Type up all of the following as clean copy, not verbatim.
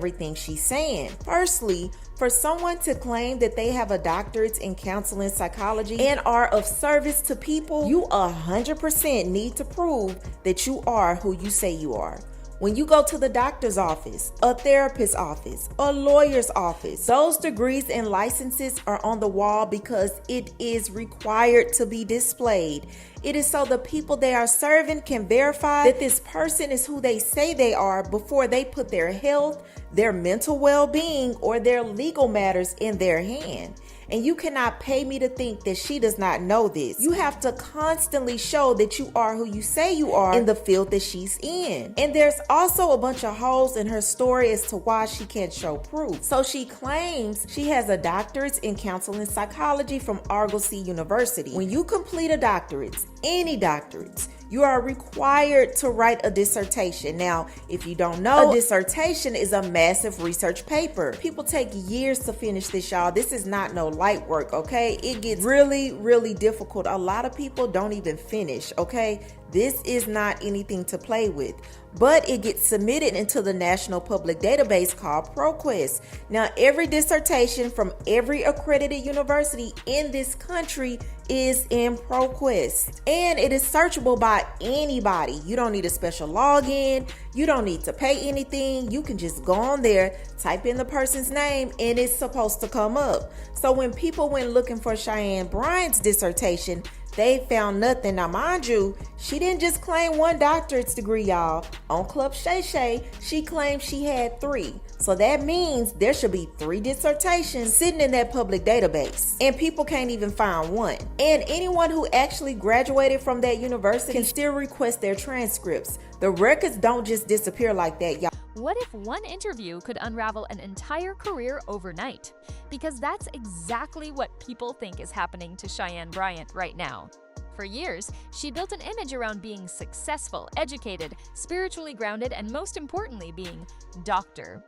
everything she's saying. Firstly, for someone to claim that they have a doctorate in counseling psychology and are of service to people, you 100% need to prove that you are who you say you are. When you go to the doctor's office, a therapist's office, a lawyer's office, those degrees and licenses are on the wall because it is required to be displayed. It is so the people they are serving can verify that this person is who they say they are before they put their health, their mental well-being, or their legal matters in their hand. And you cannot pay me to think that she does not know this. You have to constantly show that you are who you say you are in the field that she's in. And there's also a bunch of holes in her story as to why she can't show proof. So she claims she has a doctorate in counseling psychology from Argosy University. When you complete a doctorate, any doctorates, you are required to write a dissertation. Now, if you don't know, a dissertation is a massive research paper. People take years to finish this, y'all. This is not no light work, okay? It gets really, really difficult. A lot of people don't even finish, okay? This is not anything to play with, but it gets submitted into the National Public Database called ProQuest. Now, every dissertation from every accredited university in this country is in ProQuest, and it is searchable by anybody. You don't need a special login. You don't need to pay anything. You can just go on there, type in the person's name, and it's supposed to come up. So when people went looking for Cheyenne Bryant's dissertation, they found nothing. Now, mind you, she didn't just claim one doctorate's degree, y'all. On Club Shay Shay, she claimed she had 3. So that means there should be 3 dissertations sitting in that public database. And people can't even find one. And anyone who actually graduated from that university can still request their transcripts. The records don't just disappear like that, y'all. What if one interview could unravel an entire career overnight? Because that's exactly what people think is happening to Cheyenne Bryant right now. For years, she built an image around being successful, educated, spiritually grounded, and most importantly, being Dr.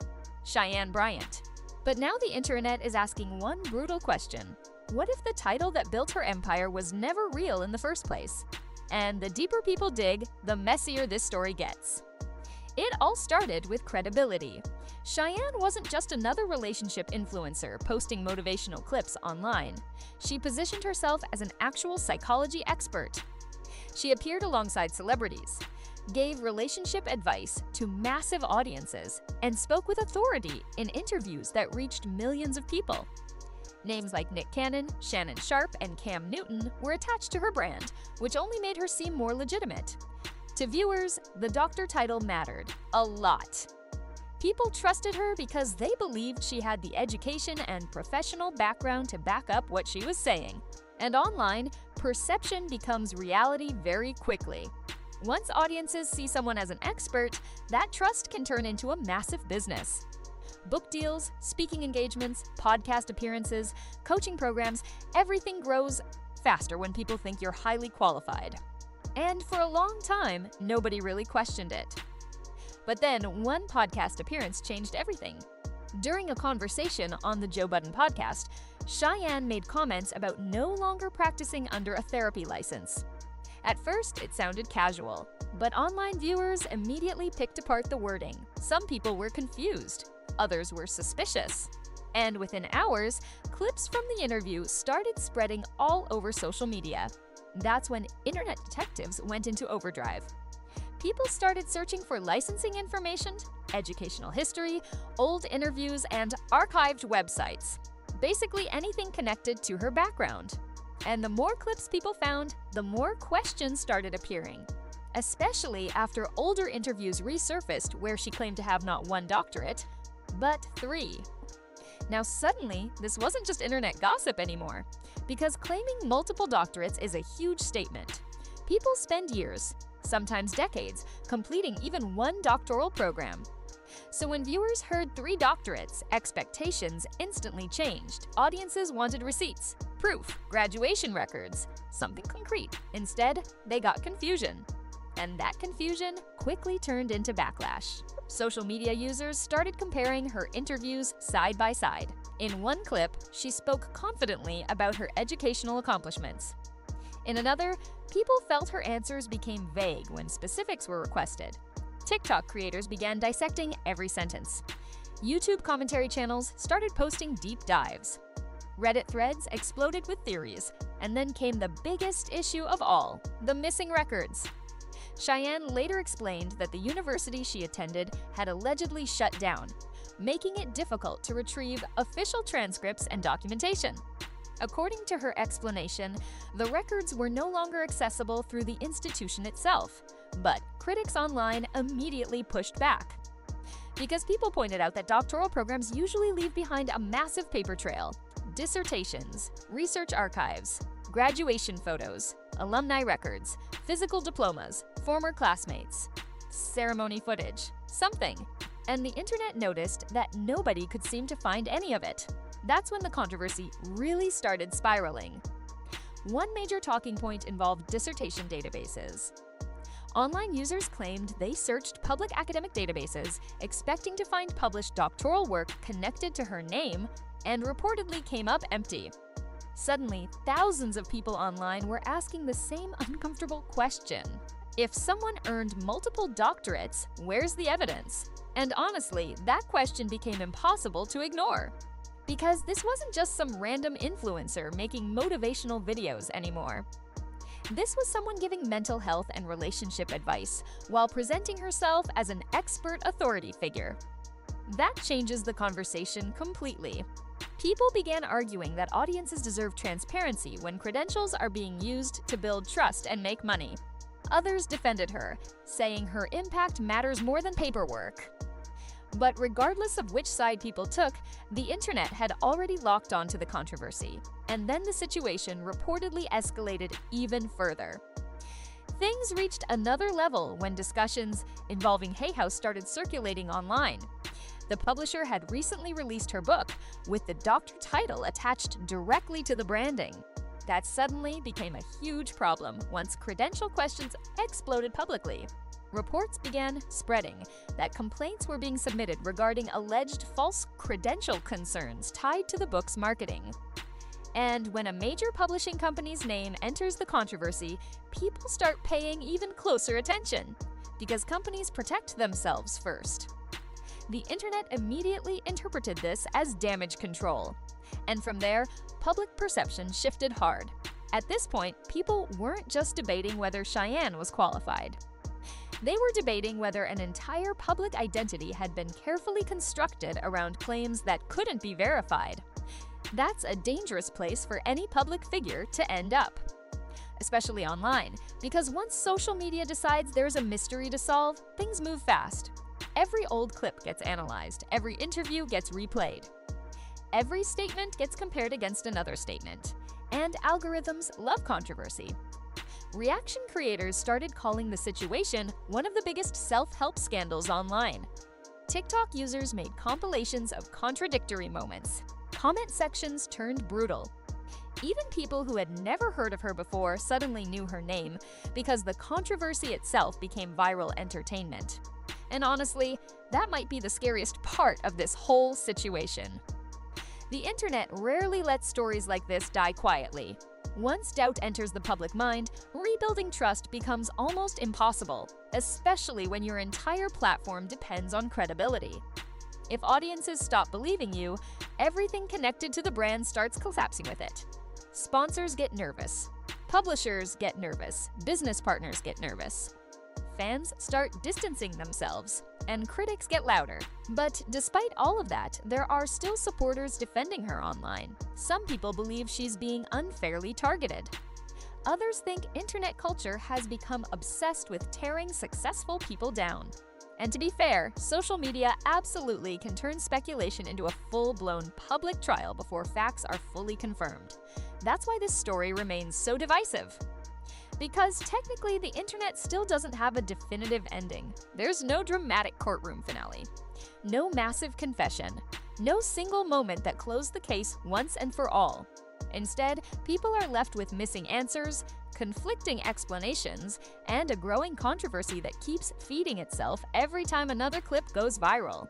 Cheyenne Bryant. But now the internet is asking one brutal question. What if the title that built her empire was never real in the first place? And the deeper people dig, the messier this story gets. It all started with credibility. Cheyenne wasn't just another relationship influencer posting motivational clips online. She positioned herself as an actual psychology expert. She appeared alongside celebrities, gave relationship advice to massive audiences, and spoke with authority in interviews that reached millions of people. Names like Nick Cannon, Shannon Sharpe, and Cam Newton were attached to her brand, which only made her seem more legitimate. To viewers, the doctor title mattered a lot. People trusted her because they believed she had the education and professional background to back up what she was saying. And online, perception becomes reality very quickly. Once audiences see someone as an expert, that trust can turn into a massive business. Book deals, speaking engagements, podcast appearances, coaching programs, everything grows faster when people think you're highly qualified. And for a long time, nobody really questioned it. But then one podcast appearance changed everything. During a conversation on the Joe Budden podcast, Cheyenne made comments about no longer practicing under a therapy license. At first, it sounded casual, but online viewers immediately picked apart the wording. Some people were confused, others were suspicious. And within hours, clips from the interview started spreading all over social media. That's when internet detectives went into overdrive. People started searching for licensing information, educational history, old interviews, and archived websites. Basically anything connected to her background. And the more clips people found, the more questions started appearing. Especially after older interviews resurfaced where she claimed to have not 1 doctorate, but 3. Now suddenly, this wasn't just internet gossip anymore, because claiming multiple doctorates is a huge statement. People spend years, sometimes decades, completing even 1 doctoral program. So when viewers heard 3 doctorates, expectations instantly changed. Audiences wanted receipts, proof, graduation records, something concrete. Instead, they got confusion. And that confusion quickly turned into backlash. Social media users started comparing her interviews side by side. In one clip, she spoke confidently about her educational accomplishments. In another, people felt her answers became vague when specifics were requested. TikTok creators began dissecting every sentence. YouTube commentary channels started posting deep dives. Reddit threads exploded with theories, and then came the biggest issue of all, the missing records. Cheyenne later explained that the university she attended had allegedly shut down, making it difficult to retrieve official transcripts and documentation. According to her explanation, the records were no longer accessible through the institution itself, but critics online immediately pushed back. Because people pointed out that doctoral programs usually leave behind a massive paper trail: dissertations, research archives, graduation photos, alumni records, physical diplomas, former classmates, ceremony footage, something. And the internet noticed that nobody could seem to find any of it. That's when the controversy really started spiraling. One major talking point involved dissertation databases. Online users claimed they searched public academic databases, expecting to find published doctoral work connected to her name, and reportedly came up empty. Suddenly, thousands of people online were asking the same uncomfortable question. If someone earned multiple doctorates, where's the evidence? And honestly, that question became impossible to ignore. Because this wasn't just some random influencer making motivational videos anymore. This was someone giving mental health and relationship advice while presenting herself as an expert authority figure. That changes the conversation completely. People began arguing that audiences deserve transparency when credentials are being used to build trust and make money. Others defended her, saying her impact matters more than paperwork. But regardless of which side people took, the internet had already locked onto the controversy, and then the situation reportedly escalated even further. Things reached another level when discussions involving Hay House started circulating online. The publisher had recently released her book with the doctor title attached directly to the branding. That suddenly became a huge problem once credential questions exploded publicly. Reports began spreading that complaints were being submitted regarding alleged false credential concerns tied to the book's marketing. And when a major publishing company's name enters the controversy, people start paying even closer attention, because companies protect themselves first. The internet immediately interpreted this as damage control. And from there, public perception shifted hard. At this point, people weren't just debating whether Cheyenne was qualified. They were debating whether an entire public identity had been carefully constructed around claims that couldn't be verified. That's a dangerous place for any public figure to end up, especially online, because once social media decides there's a mystery to solve, things move fast. Every old clip gets analyzed, every interview gets replayed. Every statement gets compared against another statement, and algorithms love controversy. Reaction creators started calling the situation one of the biggest self-help scandals online. TikTok users made compilations of contradictory moments. Comment sections turned brutal. Even people who had never heard of her before suddenly knew her name because the controversy itself became viral entertainment. And honestly, that might be the scariest part of this whole situation. The internet rarely lets stories like this die quietly. Once doubt enters the public mind, rebuilding trust becomes almost impossible, especially when your entire platform depends on credibility. If audiences stop believing you, everything connected to the brand starts collapsing with it. Sponsors get nervous, publishers get nervous, business partners get nervous. Fans start distancing themselves, and critics get louder. But despite all of that, there are still supporters defending her online. Some people believe she's being unfairly targeted. Others think internet culture has become obsessed with tearing successful people down. And to be fair, social media absolutely can turn speculation into a full-blown public trial before facts are fully confirmed. That's why this story remains so divisive. Because technically, the internet still doesn't have a definitive ending. There's no dramatic courtroom finale, no massive confession, no single moment that closed the case once and for all. Instead, people are left with missing answers, conflicting explanations, and a growing controversy that keeps feeding itself every time another clip goes viral.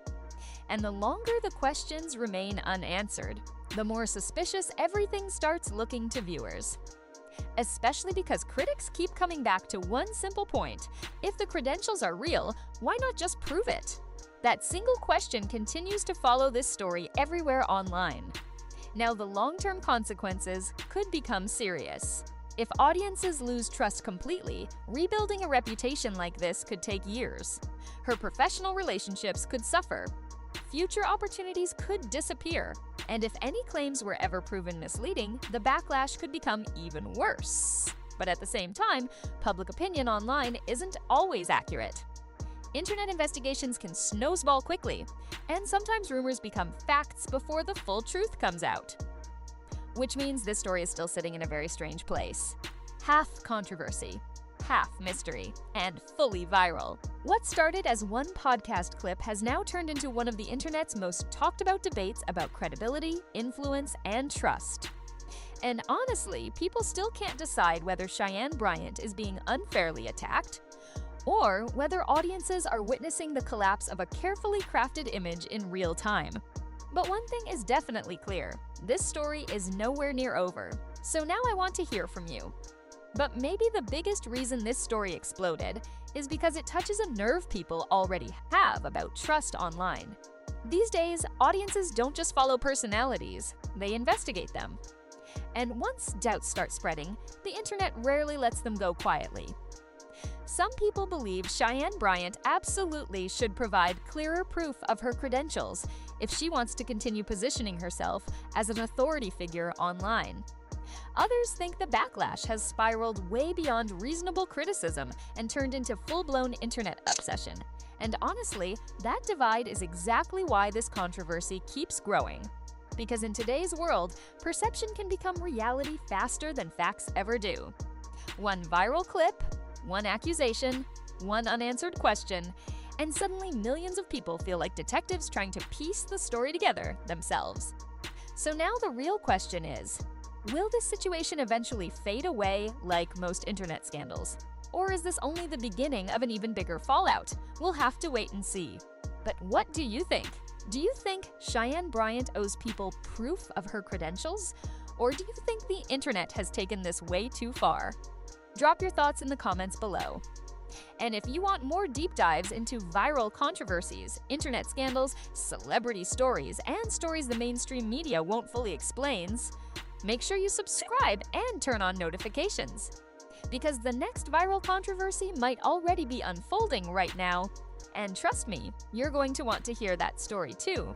And the longer the questions remain unanswered, the more suspicious everything starts looking to viewers. Especially because critics keep coming back to one simple point: if the credentials are real, why not just prove it? That single question continues to follow this story everywhere online. Now, the long-term consequences could become serious. If audiences lose trust completely, rebuilding a reputation like this could take years. Her professional relationships could suffer. Future opportunities could disappear. And if any claims were ever proven misleading, the backlash could become even worse. But at the same time, public opinion online isn't always accurate. Internet investigations can snowball quickly, and sometimes rumors become facts before the full truth comes out. Which means this story is still sitting in a very strange place. Half controversy, half mystery, and fully viral. What started as one podcast clip has now turned into one of the internet's most talked about debates about credibility, influence, and trust. And honestly, people still can't decide whether Cheyenne Bryant is being unfairly attacked, or whether audiences are witnessing the collapse of a carefully crafted image in real time. But one thing is definitely clear: this story is nowhere near over. So now I want to hear from you. But maybe the biggest reason this story exploded is because it touches a nerve people already have about trust online. These days, audiences don't just follow personalities, they investigate them. And once doubts start spreading, the internet rarely lets them go quietly. Some people believe Cheyenne Bryant absolutely should provide clearer proof of her credentials if she wants to continue positioning herself as an authority figure online. Others think the backlash has spiraled way beyond reasonable criticism and turned into full-blown internet obsession. And honestly, that divide is exactly why this controversy keeps growing. Because in today's world, perception can become reality faster than facts ever do. One viral clip, one accusation, one unanswered question, and suddenly millions of people feel like detectives trying to piece the story together themselves. So now the real question is, will this situation eventually fade away like most internet scandals? Or is this only the beginning of an even bigger fallout? We'll have to wait and see. But what do you think? Do you think Cheyenne Bryant owes people proof of her credentials? Or do you think the internet has taken this way too far? Drop your thoughts in the comments below. And if you want more deep dives into viral controversies, internet scandals, celebrity stories, and stories the mainstream media won't fully explain, make sure you subscribe and turn on notifications. Because the next viral controversy might already be unfolding right now. And trust me, you're going to want to hear that story too.